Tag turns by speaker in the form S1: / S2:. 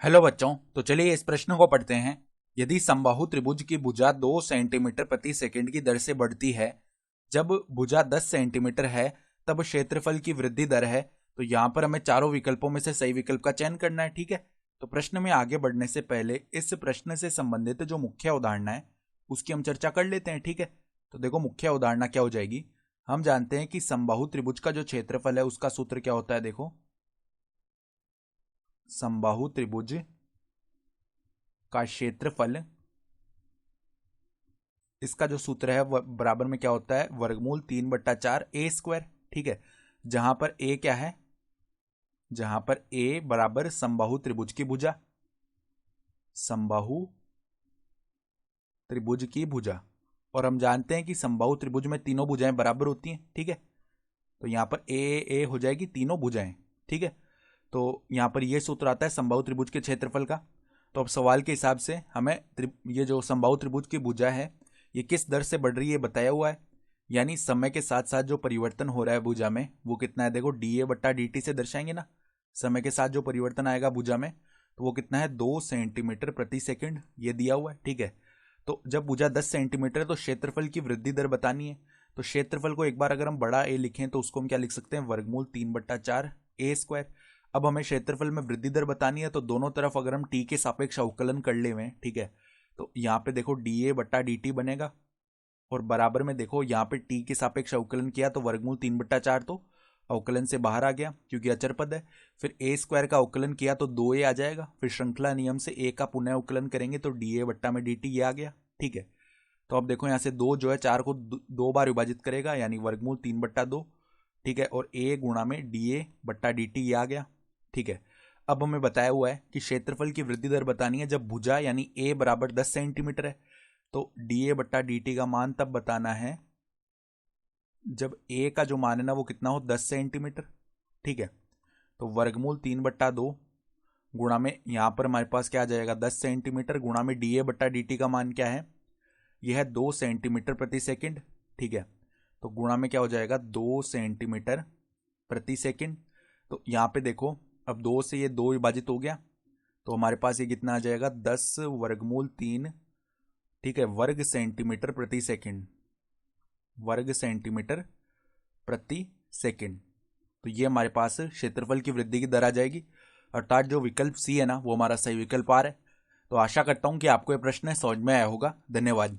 S1: Hello बच्चों, तो चलिए इस प्रश्न को पढ़ते हैं। यदि समबाहु त्रिभुज की भुजा 2 सेंटीमीटर प्रति सेकंड की दर से बढ़ती है, जब भुजा 10 सेंटीमीटर है तब क्षेत्रफल की वृद्धि दर है। तो यहाँ पर हमें चारों विकल्पों में से सही विकल्प का चयन करना है। ठीक है, तो प्रश्न में आगे बढ़ने से पहले इस प्रश्न से संबंधित जो मुख्य अवधारणा है उसकी हम चर्चा कर लेते हैं। ठीक है, तो देखो मुख्य अवधारणा क्या हो जाएगी। हम जानते हैं कि समबाहु त्रिभुज का जो क्षेत्रफल है उसका सूत्र क्या होता है। देखो, समबाहु त्रिभुज का क्षेत्रफल, इसका जो सूत्र है बराबर में क्या होता है, वर्गमूल 3/4 ए स्क्वायर। ठीक है, जहां पर ए क्या है, जहां पर ए बराबर समबाहु त्रिभुज की भुजा, समबाहु त्रिभुज की भुजा। और हम जानते हैं कि समबाहु त्रिभुज में तीनों भुजाएं बराबर होती हैं। ठीक है, तो यहां पर ए हो जाएगी तीनों भुजाएं। ठीक है, तो यहां पर यह सूत्र आता है समबाहु त्रिभुज के क्षेत्रफल का। तो अब सवाल के हिसाब से हमें ये जो समबाहु त्रिभुज की भुजा है ये किस दर से बढ़ रही है बताया हुआ है, यानी समय के साथ साथ जो परिवर्तन हो रहा है भुजा में वो कितना है। देखो dA/dt से दर्शाएंगे ना, समय के साथ जो परिवर्तन आएगा भुजा में तो वो कितना है, 2 सेंटीमीटर प्रति सेकंड, ये दिया हुआ है। ठीक है, तो जब भुजा 10 सेंटीमीटर है तो क्षेत्रफल की वृद्धि दर बतानी है। तो क्षेत्रफल को एक बार अगर हम बड़ा ए लिखें तो उसको हम क्या लिख सकते हैं, वर्गमूल 3/4 ए स्क्वायर। अब हमें क्षेत्रफल में वृद्धि दर बतानी है, तो दोनों तरफ अगर हम टी के सापेक्ष अवकलन कर ले हुए, ठीक है, तो यहाँ पे देखो dA/dt बनेगा और बराबर में देखो यहाँ पे टी के सापेक्ष अवकलन किया तो वर्गमूल 3/4 तो अवकलन से बाहर आ गया क्योंकि अचर पद है। फिर ए स्क्वायर का अवकलन किया तो 2a आ जाएगा। फिर श्रृंखला नियम से a का पुनः अवकलन करेंगे तो dA/dt ये आ गया। ठीक है, तो अब देखो यहाँ से 2 जो है 4 को 2 बार विभाजित करेगा यानी वर्गमूल 3/2। ठीक है, और a गुणा में dA/dt ये आ गया। ठीक है, अब हमें बताया हुआ है कि क्षेत्रफल की वृद्धि दर बतानी है जब भुजा यानी a बराबर 10 सेंटीमीटर है। तो dA/dt का मान तब बताना है जब a का जो मान है ना वो कितना हो, 10 सेंटीमीटर। ठीक है, तो वर्गमूल 3/2 गुणा में यहाँ पर हमारे पास क्या आ जाएगा, 10 सेंटीमीटर गुणा में dA/dt का मान क्या है, यह है 2 सेंटीमीटर प्रति सेकंड। ठीक है, तो गुणा में क्या हो जाएगा, 2 सेंटीमीटर प्रति सेकंड। तो यहाँ पे देखो अब 2 से ये 2 विभाजित हो गया तो हमारे पास ये कितना आ जाएगा, 10 वर्गमूल 3। ठीक है, वर्ग सेंटीमीटर प्रति सेकंड, वर्ग सेंटीमीटर प्रति सेकंड। तो ये हमारे पास क्षेत्रफल की वृद्धि की दर आ जाएगी, अर्थात जो विकल्प सी है ना वो हमारा सही विकल्प आ रहा है। तो आशा करता हूं कि आपको ये प्रश्न समझ में आया होगा। धन्यवाद।